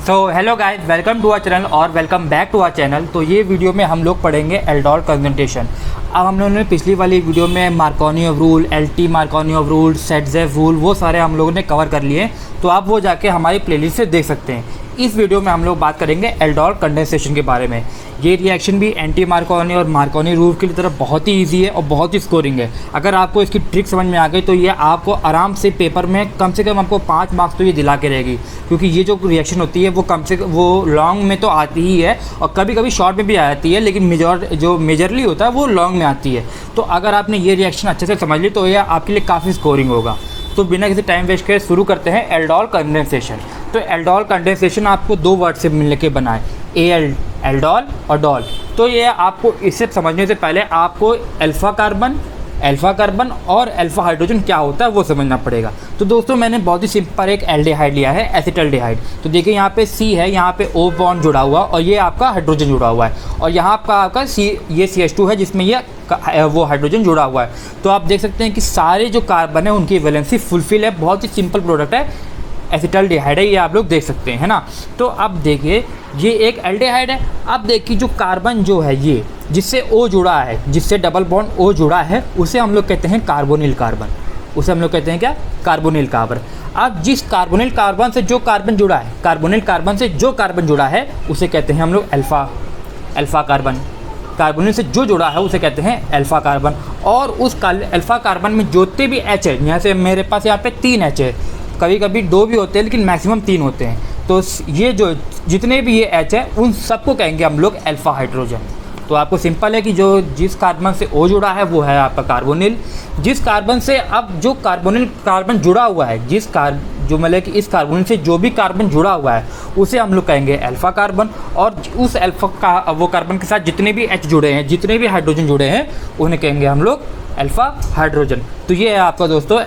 So hello guys, welcome to our channel और welcome back to our channel. तो ये video में हम लोग पढ़ेंगे एल्डोल कंजंटेशन। अब हम लोगों ने पिछली वाली वीडियो में Markovnikov of rule, LT Markovnikov of rule, सेटजेफ rule, वो सारे हम लोगों ने कवर कर लिए। तो आप वो जाके हमारी प्लेलिस्ट से देख सकते हैं। इस वीडियो में हम लोग बात करेंगे एल्डोल कंडेंसेशन के बारे में। ये रिएक्शन भी एंटी मार्कोनी और मार्कोनी रूल की तरफ बहुत ही इजी है और बहुत ही स्कोरिंग है। अगर आपको इसकी ट्रिक समझ में आ गई तो ये आपको आराम से पेपर में कम से कम आपको 5 मार्क्स तो ये दिला के रहेगी, क्योंकि ये जो रिएक्शन होती है वो कम से कम वो लॉन्ग में तो आती ही है और कभी कभी शॉर्ट में भी आ जाती है, लेकिन मेजरली होता है वो लॉन्ग में आती है। तो अगर आपने ये रिएक्शन अच्छे से समझ ली तो ये आपके लिए काफ़ी स्कोरिंग होगा। तो बिना किसी टाइम वेस्ट के शुरू करते हैं एल्डोल कंडेंसेशन। तो एल्डोल कंडेंसेशन आपको 2 वर्ड से मिलने के बनाए, एल्डोल और डॉल। तो ये आपको इसे समझने से पहले आपको अल्फ़ा कार्बन और अल्फ़ा हाइड्रोजन क्या होता है वो समझना पड़ेगा। तो दोस्तों मैंने बहुत ही सिंपल एक एल्डिहाइड लिया है, एसिटल्डिहाइड। तो देखिए यहाँ पे C है, यहाँ पे O बॉन्ड जुड़ा हुआ और ये आपका हाइड्रोजन जुड़ा हुआ है, और यहाँ आपका ये CH2 है जिसमें ये वो हाइड्रोजन जुड़ा हुआ है। तो आप देख सकते हैं कि सारे जो कार्बन है उनकी वैलेंसी फुलफिल है। बहुत ही सिंपल प्रोडक्ट है, एसिटल्डिहाइड है, ये आप लोग देख सकते हैं, है ना। तो अब देखिए ये एक एल्डिहाइड है। अब देखिए जो कार्बन जो है ये जिससे O जुड़ा है, जिससे डबल बॉन्ड O जुड़ा है, उसे हम लोग कहते हैं कार्बोनिल कार्बन। उसे हम लोग कहते हैं क्या? Carbonyl carbon. अब जिस कार्बोनिल कार्बन से जो कार्बन जुड़ा है, कार्बोनिल कार्बन से जो कार्बन जुड़ा है उसे कहते हैं हम लोग अल्फ़ा कार्बन। कार्बोनिल से जो जुड़ा है उसे कहते हैं अल्फ़ा कार्बन। और उस अल्फ़ा कार्बन में जोते भी H है, यहाँ से मेरे पास यहाँ पे 3 H है, कभी कभी 2 भी होते हैं लेकिन मैक्सिमम 3 होते हैं। तो ये जो जितने भी ये H है उन सबको कहेंगे हम लोग अल्फ़ा हाइड्रोजन। तो आपको सिंपल है कि जो जिस कार्बन से O जुड़ा है वो है आपका कार्बोनिल। जिस कार्बन से अब जो कार्बोनिल कार्बन जुड़ा हुआ है, जो मतलब कि इस कार्बोनिल से जो भी कार्बन जुड़ा हुआ है उसे हम लोग कहेंगे अल्फ़ा कार्बन। और उस अल्फ़ा वो कार्बन के साथ जितने भी H जुड़े हैं, जितने भी हाइड्रोजन जुड़े हैं, उन्हें कहेंगे हम लोग अल्फ़ा हाइड्रोजन। तो ये है आपका दोस्तों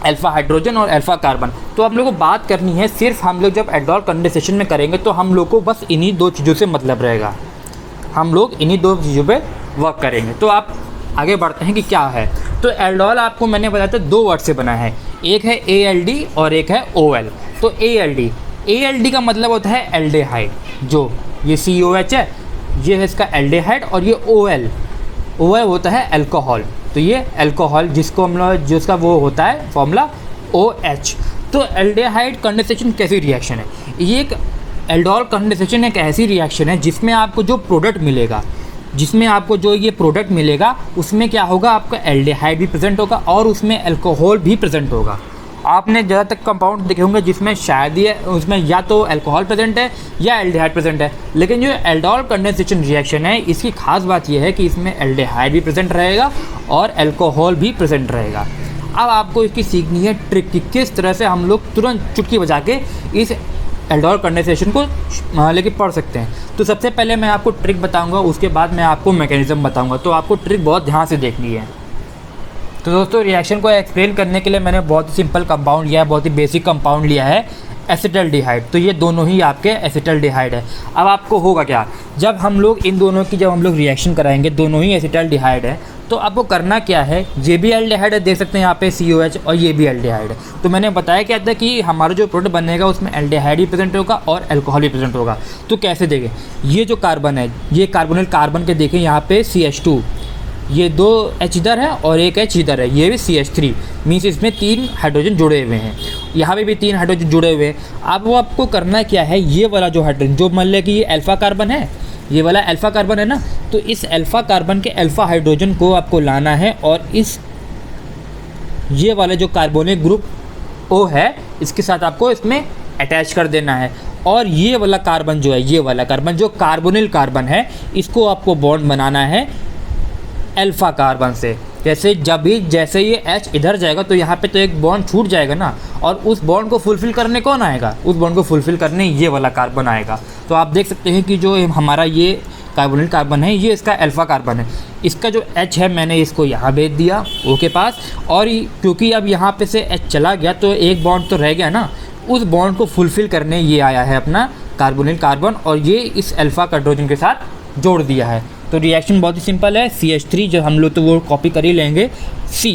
अल्फ़ा हाइड्रोजन और अल्फ़ा कार्बन। तो हम लोग को बात करनी है सिर्फ, हम लोग जब एल्डोल कंडेंसेशन में करेंगे तो हम लोग को बस इन्हीं 2 चीज़ों से मतलब रहेगा। हम लोग इन्हीं 2 चीज़ों पे वर्क करेंगे। तो आप आगे बढ़ते हैं कि क्या है। तो एल्डोल आपको मैंने बताया था 2 वर्ड से बना है, एक है ALD और एक है OL। तो ALD का मतलब होता है एल्डिहाइड। जो ये COH है ये है इसका एल्डिहाइड, और ये OL होता है अल्कोहल। तो ये अल्कोहल जिसको हम लोग जिसका वो होता है फॉर्मूला OH। तो एल्डिहाइड कंडेंसेशन कैसी रिएक्शन है? ये एक एल्डोल कंडेंसेशन एक ऐसी रिएक्शन है जिसमें आपको जो प्रोडक्ट मिलेगा, उसमें क्या होगा, आपका एल्डिहाइड भी प्रेजेंट होगा और उसमें अल्कोहल भी प्रेजेंट होगा। आपने ज़्यादातर कंपाउंड देखे होंगे जिसमें शायद ये उसमें या तो अल्कोहल प्रेजेंट है या एल्डिहाइड प्रेजेंट है, लेकिन जो एल्डोल कंडेंसेशन रिएक्शन है इसकी खास बात यह है कि इसमें एल्डिहाइड भी प्रेजेंट रहेगा और अल्कोहल भी प्रेजेंट रहेगा। अब आपको इसकी सीखनी है ट्रिक कि किस तरह से हम लोग तुरंत चुटकी बजा के इस एल्डोल कंडेंसेशन को लेके पढ़ सकते हैं। तो सबसे पहले मैं आपको ट्रिक बताऊँगा, उसके बाद मैं आपको मैकेनिज़्म बताऊँगा। तो आपको ट्रिक बहुत ध्यान से देखनी है। तो दोस्तों रिएक्शन को एक्सप्लेन करने के लिए मैंने बहुत ही सिंपल कंपाउंड लिया है, बहुत ही बेसिक कंपाउंड लिया है, एसिटल्डिहाइड। तो ये दोनों ही आपके एसिटल्डिहाइड है। अब आपको होगा क्या, जब हम लोग रिएक्शन कराएंगे, दोनों ही एसिटल्डिहाइड है, तो आपको करना क्या है, ये भी एल्डिहाइड है, देख सकते हैं यहाँ पे COH, और ये भी एल्डिहाइड है। तो मैंने बताया क्या था कि हमारा जो प्रोडक्ट बनेगा उसमें एल्डिहाइड भी प्रेजेंट होगा और अल्कोहल भी प्रेजेंट होगा। तो कैसे देखें, ये जो कार्बन है ये कार्बोनिल कार्बन के देखें यहाँ पे CH2, ये 2 H इधर है और एक H इधर है, ये भी CH3, मीन्स इसमें 3 हाइड्रोजन जुड़े हुए हैं, यहाँ पे भी 3 हाइड्रोजन जुड़े हुए हैं। अब वो आपको करना क्या है, ये वाला जो हाइड्रोजन जो मान लें कि ये अल्फ़ा कार्बन है, ये वाला अल्फ़ा कार्बन है ना, तो इस अल्फ़ा कार्बन के अल्फ़ा हाइड्रोजन को आपको लाना है और ये वाला जो कार्बोनिल ग्रुप O है इसके साथ आपको इसमें अटैच कर देना है। और ये वाला कार्बन जो है, ये वाला कार्बन जो कार्बोनिल कार्बन है, इसको आपको बॉन्ड बनाना है अल्फ़ा कार्बन से। जैसे ये H इधर जाएगा तो यहाँ पे तो एक बॉन्ड छूट जाएगा ना, और उस बॉन्ड को फुलफ़िल करने कौन आएगा, उस बॉन्ड को फुलफ़िल करने ये वाला कार्बन आएगा। तो आप देख सकते हैं कि जो हमारा ये कार्बोनिल कार्बन है ये इसका अल्फ़ा कार्बन है, इसका जो H है मैंने इसको यहाँ भेज दिया O के पास, और क्योंकि अब यहाँ पे से H चला गया तो एक बॉन्ड तो रह गया ना, उस बॉन्ड को फुलफ़िल करने ये आया है अपना कार्बोनिल कार्बन, और ये इस अल्फ़ा हाइड्रोजन के साथ जोड़ दिया है। तो रिएक्शन बहुत ही सिंपल है, CH3 जो हम लोग तो वो कॉपी कर ही लेंगे, C।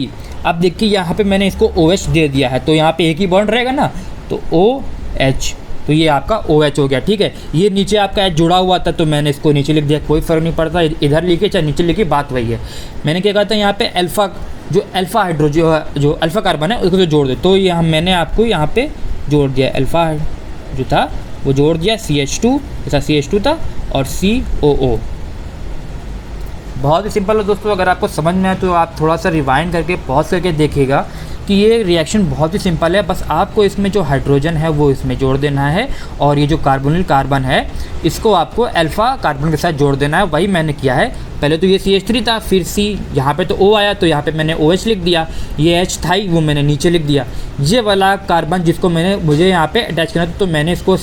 अब देखिए यहाँ पे मैंने इसको OH दे दिया है, तो यहाँ पे एक ही बॉन्ड रहेगा ना, तो O H, तो ये आपका OH हो गया, ठीक है। ये नीचे आपका H जुड़ा हुआ था तो मैंने इसको नीचे लिख दिया, कोई फ़र्क नहीं पड़ता, इधर लिखे चाहे नीचे लिखे, बात वही है। मैंने क्या कहा था, यहाँ पे अल्फ़ा जो अल्फ़ा हाइड्रोजन जो अल्फ़ा कार्बन है उसको जो जोड़ दे, तो ये मैंने आपको यहाँ पे जोड़ दिया, अल्फ़ा जो था वो जोड़ दिया, CH2 जैसा CH2 था और COO। बहुत ही सिंपल है दोस्तों, अगर आपको समझ में आए तो आप थोड़ा सा रिवाइंड करके पॉज करके देखिएगा कि ये रिएक्शन बहुत ही सिंपल है। बस आपको इसमें जो हाइड्रोजन है वो इसमें जोड़ देना है और ये जो कार्बोनिल कार्बन है इसको आपको अल्फ़ा कार्बन के साथ जोड़ देना है। वही मैंने किया है। पहले तो ये CH3 था, फिर C, यहाँ पे तो O आया तो यहाँ पे मैंने OH लिख दिया, ये H था ही वो मैंने नीचे लिख दिया। ये वाला कार्बन जिसको मुझे यहाँ पे अटैच करना था तो मैंने इसको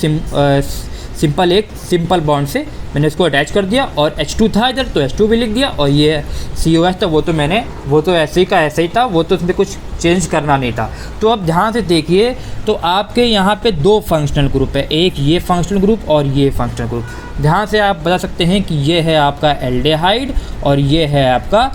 सिंपल बॉन्ड से मैंने इसको अटैच कर दिया, और H2 था इधर तो H2 भी लिख दिया, और ये COH था वो तो ऐसे ही का ऐसे ही था, वो तो इसमें कुछ चेंज करना नहीं था। तो अब ध्यान से देखिए तो आपके यहाँ पे दो फंक्शनल ग्रुप है, एक ये फंक्शनल ग्रुप और ये फंक्शनल ग्रुप। ध्यान से आप बता सकते हैं कि ये है आपका एल्डिहाइड और ये है आपका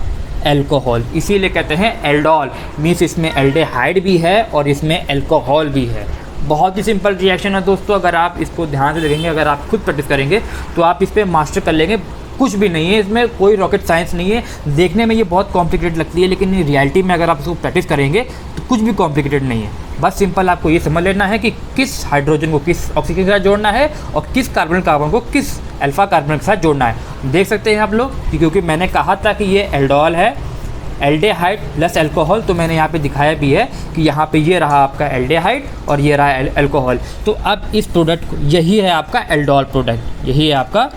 एल्कोहल, इसीलिए कहते हैं एल्डोल, मीन्स इसमें एल्डिहाइड भी है और इसमें एल्कोहल भी है। बहुत ही सिंपल रिएक्शन है दोस्तों, अगर आप इसको ध्यान से देखेंगे, अगर आप खुद प्रैक्टिस करेंगे तो आप इस पर मास्टर कर लेंगे। कुछ भी नहीं है इसमें, कोई रॉकेट साइंस नहीं है। देखने में ये बहुत कॉम्प्लिकेटेड लगती है लेकिन रियलिटी में अगर आप इसको प्रैक्टिस करेंगे तो कुछ भी कॉम्प्लिकेटेड नहीं है। बस सिंपल आपको ये समझ लेना है कि किस हाइड्रोजन को किस ऑक्सीजन के साथ जोड़ना है और किस कार्बन को किस अल्फ़ा कार्बन के साथ जोड़ना है। देख सकते हैं आप लोग, क्योंकि मैंने कहा था कि ये एल्डोल है, एल्डिहाइड प्लस अल्कोहल, तो मैंने यहाँ पे दिखाया भी है कि यहाँ पे ये रहा आपका एल्डिहाइड और ये रहा अल्कोहल। तो अब इस प्रोडक्ट को, यही है आपका एल्डोल प्रोडक्ट, यही है आपका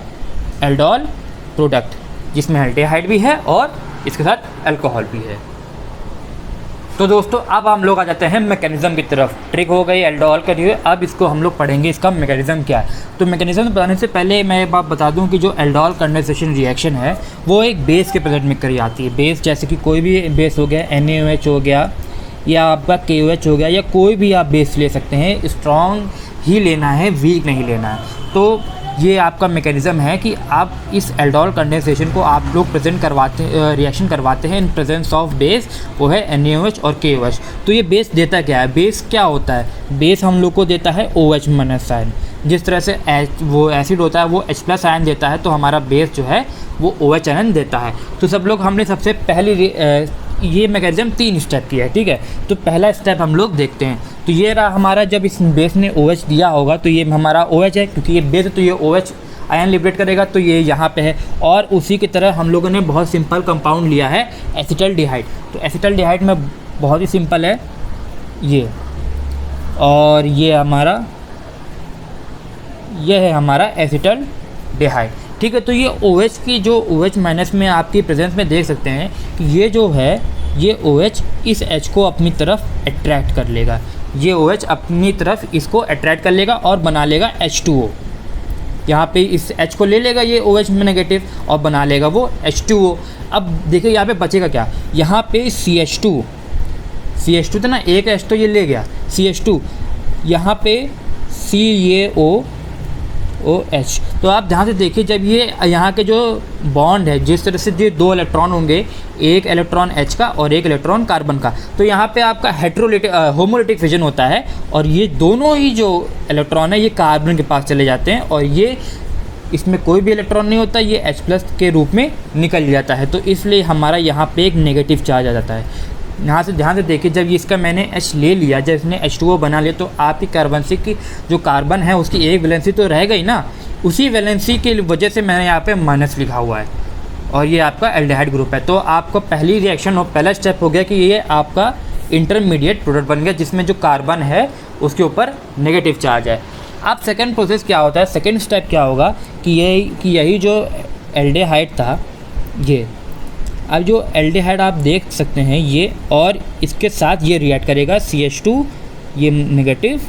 एल्डोल प्रोडक्ट जिसमें एल्डिहाइड भी है और इसके साथ अल्कोहल भी है। तो दोस्तों अब हम लोग आ जाते हैं मैकेनिज़्म की तरफ। ट्रिक हो गई एल्डोहल के लिए, अब इसको हम लोग पढ़ेंगे इसका मैकेनिज़्म क्या है। तो मैकेनिज़्म बताने से पहले मैं एक बात बता दूं कि जो एल्डोहल कंडेंसेशन रिएक्शन है वो एक बेस के प्रेजेंट में करी जाती है। बेस जैसे कि कोई भी बेस हो गया, NaOH हो गया या आपका KOH हो गया, या कोई भी आप बेस ले सकते हैं। स्ट्रॉन्ग ही लेना है, वीक नहीं लेना है। तो ये आपका मैकेनिज़्म है कि आप इस एल्डोहल कंडेंसेशन को आप लोग प्रेजेंट करवाते रिएक्शन करवाते हैं इन प्रेजेंस ऑफ बेस, वो है NaOH और KOH। तो ये बेस देता क्या है, बेस क्या होता है? बेस हम लोग को देता है OH माइनस आयन। जिस तरह से वो एसिड होता है वो H+ आयन देता है, तो हमारा बेस जो है वो OH आयन देता है। तो सब लोग हमने सबसे पहली ये मैकेनिज़्म 3 स्टेप की है, ठीक है। तो पहला स्टेप हम लोग देखते हैं। तो ये रहा हमारा, जब इस बेस ने OH दिया होगा तो ये हमारा OH है, क्योंकि ये बेस है तो ये OH आयन लिबरेट करेगा, तो ये यहाँ पे है। और उसी की तरह हम लोगों ने बहुत सिंपल कंपाउंड लिया है एसिटल्डिहाइड। तो एसिटल्डिहाइड में बहुत ही सिंपल है ये, और ये है हमारा एसिटल्डिहाइड, ठीक है। तो ये OH की जो OH माइनस में आपकी प्रेजेंस में देख सकते हैं कि ये जो है ये OH इस H को अपनी तरफ अट्रैक्ट कर लेगा, ये OH अपनी तरफ इसको अट्रैक्ट कर लेगा और बना लेगा H2O। यहाँ पे इस H को ले लेगा ये OH में नेगेटिव और बना लेगा वो H2O। अब देखिए यहाँ पे बचेगा क्या, यहाँ पे CH2 था ना, एक H तो ये ले गया CH2, यहाँ पे CaOH। तो आप ध्यान से देखिए, जब ये यहाँ के जो बॉन्ड है, जिस तरह से ये 2 इलेक्ट्रॉन होंगे, एक इलेक्ट्रॉन H का और एक इलेक्ट्रॉन कार्बन का, तो यहाँ पे आपका होमोलिटिक फिजन होता है और ये दोनों ही जो इलेक्ट्रॉन है ये कार्बन के पास चले जाते हैं और ये इसमें कोई भी इलेक्ट्रॉन नहीं होता, ये H+ के रूप में निकल जाता है। तो इसलिए हमारा यहाँ पे एक नेगेटिव चार्ज आ जाता है। यहाँ से ध्यान से देखिए, जब इसका मैंने H ले लिया, जब इसने H2O बना लिया, तो आपकी कार्बन की जो कार्बन है उसकी एक वैलेंसी तो रह गई ना, उसी वैलेंसी की वजह से मैंने यहाँ पे माइनस लिखा हुआ है और ये आपका एल्डिहाइड ग्रुप है। तो आपको पहली रिएक्शन हो, पहला स्टेप हो गया कि ये आपका इंटरमीडिएट प्रोडक्ट बन गया जिसमें जो कार्बन है उसके ऊपर नेगेटिव चार्ज है। अब सेकेंड प्रोसेस क्या होता है, सेकेंड स्टेप क्या होगा कि यही जो एल्डिहाइड था, ये अब जो एल्डिहाइड आप देख सकते हैं ये, और इसके साथ ये रिएक्ट करेगा CH2, ये नेगेटिव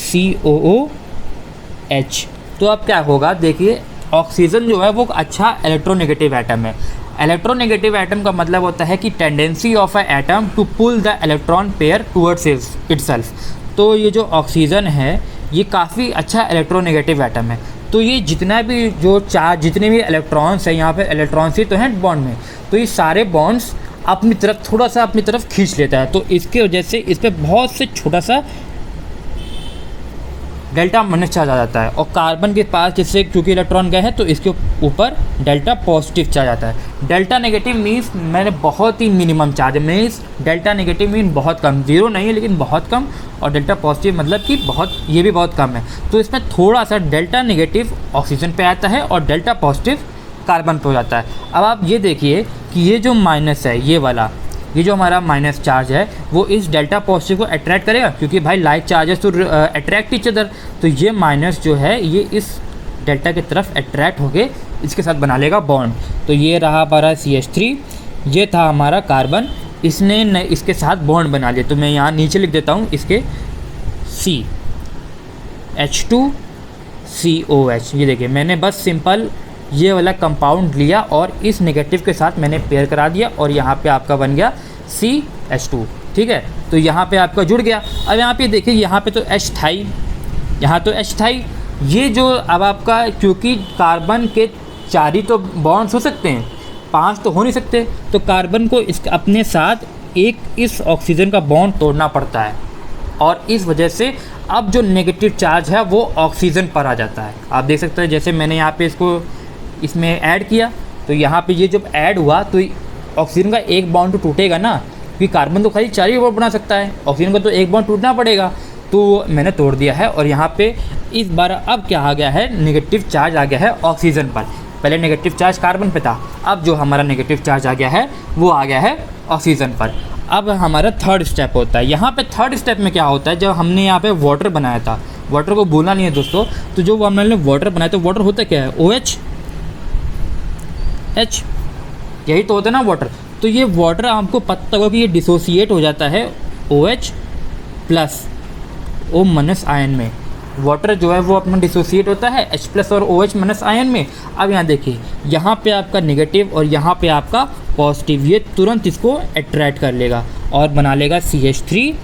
COOH। तो अब क्या होगा, देखिए ऑक्सीजन जो है वो अच्छा इलेक्ट्रोनेगेटिव एटम है। इलेक्ट्रोनेगेटिव एटम का मतलब होता है कि tendency of a atom to pull the electron pair towards itself. तो ये जो ऑक्सीजन है ये काफ़ी अच्छा इलेक्ट्रोनेगेटिव एटम है। तो ये जितना भी जो जितने भी इलेक्ट्रॉन्स हैं, यहाँ पे इलेक्ट्रॉन्स ही तो हैं बॉन्ड में, तो ये सारे बॉन्ड्स अपनी तरफ थोड़ा सा अपनी तरफ खींच लेता है। तो इसके वजह से इस पर बहुत से छोटा सा डेल्टा माइनस चार्ज आ जाता है, और कार्बन के पास जैसे क्योंकि इलेक्ट्रॉन गए हैं तो इसके ऊपर डेल्टा पॉजिटिव चार्ज आता है। डेल्टा नेगेटिव मीन्स मैंने बहुत ही minimum charge, means delta negative mean बहुत कम, जीरो नहीं है लेकिन बहुत कम, और डेल्टा पॉजिटिव मतलब कि बहुत, ये भी बहुत कम है। तो इसमें थोड़ा सा डेल्टा नेगेटिव ऑक्सीजन पे आता है और डेल्टा पॉजिटिव कार्बन पे हो जाता है। अब आप ये देखिए कि ये जो माइनस है, ये वाला, ये जो हमारा माइनस चार्ज है वो इस डेल्टा पॉजिटिव को अट्रैक्ट करेगा, क्योंकि भाई लाइक चार्जेस तो अट्रैक्ट ईच अदर। तो ये माइनस जो है ये इस डेल्टा की तरफ अट्रैक्ट होके इसके साथ बना लेगा बॉन्ड। तो ये रहा हमारा CH3, ये था हमारा कार्बन, इसने इसके साथ बॉन्ड बना लिया। तो मैं यहाँ नीचे लिख देता हूँ इसके H2COH। ये देखिए मैंने बस सिंपल ये वाला कंपाउंड लिया और इस नेगेटिव के साथ मैंने पेयर करा दिया, और यहाँ पे आपका बन गया CH2। ठीक है, तो यहाँ पे आपका जुड़ गया। अब यहाँ पे देखिए, यहाँ पे तो H था ही, यहाँ तो H था ही। ये जो अब आपका, क्योंकि कार्बन के 4 ही तो बॉन्ड्स हो सकते हैं, 5 तो हो नहीं सकते, तो कार्बन को इस अपने साथ एक इस ऑक्सीजन का बॉन्ड तोड़ना पड़ता है, और इस वजह से अब जो नेगेटिव चार्ज है वो ऑक्सीजन पर आ जाता है। आप देख सकते हैं जैसे मैंने यहाँ पे इसको इसमें ऐड किया, तो यहाँ पे ये जब ऐड हुआ तो ऑक्सीजन का एक बॉन्ड तो टूटेगा ना, क्योंकि कार्बन तो खाली 4 ही बॉन्ड बना सकता है, ऑक्सीजन का तो एक बॉन्ड टूटना पड़ेगा। तो मैंने तोड़ दिया है, और यहाँ पे इस बार अब क्या आ गया है, नेगेटिव चार्ज आ गया है ऑक्सीजन पर। पहले नेगेटिव चार्ज कार्बन पे था, अब जो हमारा नेगेटिव चार्ज आ गया है वो आ गया है ऑक्सीजन पर। अब हमारा थर्ड स्टेप होता है। यहाँ पे थर्ड स्टेप में क्या होता है, जब हमने यहाँ पे वाटर बनाया था, वाटर को भूलना नहीं है दोस्तों, तो जो हमने वाटर बनाया तो वाटर होता क्या है, OH, H, यही तो होता है ना वाटर। तो ये वाटर आपको पता होगा कि ये डिसोसिएट हो जाता है OH plus O minus ion में। वाटर जो है वो अपना डिसोसिएट होता है H प्लस और OH माइनस आयन में। अब यहाँ देखिए, यहाँ पे आपका नेगेटिव और यहाँ पे आपका पॉजिटिव, ये तुरंत इसको अट्रैक्ट कर लेगा और बना लेगा CH3,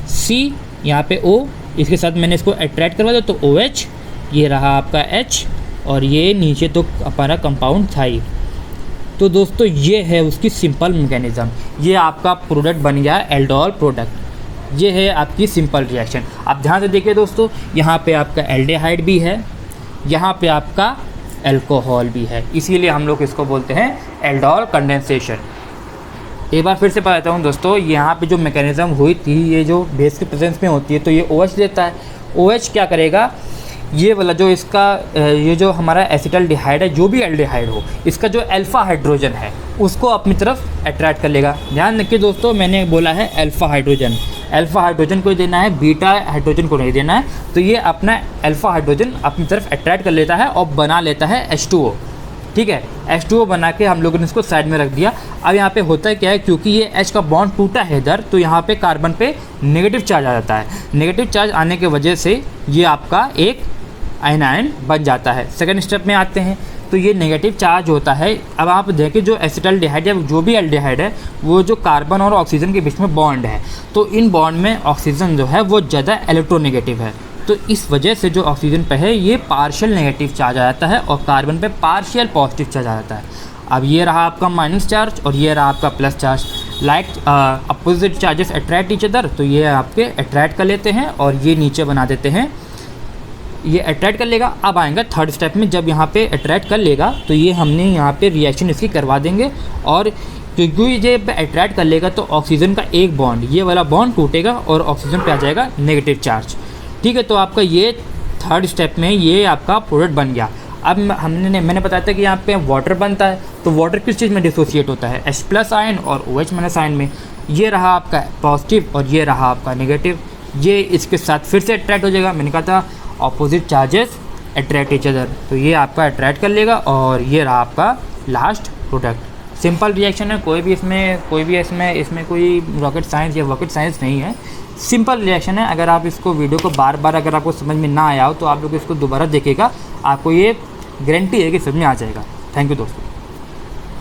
C, यहाँ पे O, इसके साथ मैंने इसको अट्रैक्ट करवा दिया तो OH, ये रहा आपका H, और ये नीचे तो हमारा कंपाउंड था ही। तो दोस्तों ये है उसकी सिंपल मैकेनिज़्म। ये आपका प्रोडक्ट बन गया एल्डोल प्रोडक्ट। ये है आपकी सिंपल रिएक्शन। आप ध्यान से देखिए दोस्तों, यहाँ पे आपका एल्डिहाइड भी है, यहाँ पे आपका अल्कोहल भी है, इसीलिए हम लोग इसको बोलते हैं एल्डोल कंडेंसेशन। एक बार फिर से बताता हूँ दोस्तों, यहाँ पे जो मैकेनिज़्म हुई थी, ये जो बेस के प्रेजेंस में होती है तो ये OH देता है। OH क्या करेगा, ये वाला जो इसका ये जो हमारा एसिटल्डिहाइड है, जो भी एल्डिहाइड हो, इसका जो अल्फ़ा हाइड्रोजन है उसको अपनी तरफ अट्रैक्ट कर लेगा। ध्यान रखिए दोस्तों, मैंने बोला है अल्फ़ा हाइड्रोजन, अल्फ़ा हाइड्रोजन को देना है, बीटा हाइड्रोजन को नहीं देना है। तो ये अपना अल्फ़ा हाइड्रोजन अपनी तरफ अट्रैक्ट कर लेता है और बना लेता है H2O। ठीक है, H2O बना के हम लोगों ने इसको साइड में रख दिया। अब यहाँ पे होता क्या है, क्योंकि ये H का बॉन्ड टूटा है इधर, तो यहाँ पे कार्बन पे नेगेटिव चार्ज आ जाता है। नेगेटिव चार्ज आने की वजह से ये आपका एक आयन बन जाता है। सेकेंड स्टेप में आते हैं, तो ये नेगेटिव चार्ज होता है। अब आप देखें जो एसिटल्डिहाइड है, जो भी एल्डिहाइड है, वो जो कार्बन और ऑक्सीजन के बीच में बॉन्ड है, तो इन बॉन्ड में ऑक्सीजन जो है वो ज़्यादा इलेक्ट्रोनेगेटिव है, तो इस वजह से जो ऑक्सीजन पे है ये पार्शियल नेगेटिव चार्ज आ जाता है और कार्बन पे पार्शियल पॉजिटिव चार्ज आ जाता है। अब ये रहा आपका माइनस चार्ज और ये रहा आपका plus charge. Like opposite charges attract each other, तो ये आपके अट्रैक्ट कर लेते हैं और ये नीचे बना देते हैं, ये अट्रैक्ट कर लेगा। अब आएगा थर्ड स्टेप में, जब यहाँ पे अट्रैक्ट कर लेगा तो ये हमने यहाँ पे रिएक्शन इसकी करवा देंगे, और क्योंकि ये अट्रैक्ट कर लेगा तो ऑक्सीजन का एक बॉन्ड, ये वाला बॉन्ड टूटेगा और ऑक्सीजन पे आ जाएगा नेगेटिव चार्ज। ठीक है, तो आपका ये थर्ड स्टेप में ये आपका प्रोडक्ट बन गया। अब मैंने बताया था कि यहाँ पे वाटर बनता है, तो वाटर किस चीज़ में डिसोसिएट होता है, H प्लस आयन और OH माइनस आयन में। ये रहा आपका पॉजिटिव और ये रहा आपका नेगेटिव, ये इसके साथ फिर से अट्रैक्ट हो जाएगा। मैंने कहा था opposite charges attract each other, तो ये आपका अट्रैक्ट कर लेगा और ये रहा आपका लास्ट प्रोडक्ट। सिंपल रिएक्शन है, कोई भी इसमें कोई रॉकेट साइंस या रॉकेट साइंस नहीं है, सिंपल रिएक्शन है। अगर आप इसको वीडियो को बार बार अगर आपको समझ में ना आया हो तो आप लोग इसको दोबारा देखिएगा, आपको ये गारंटी है कि समझ में आ जाएगा। थैंक यू दोस्तों।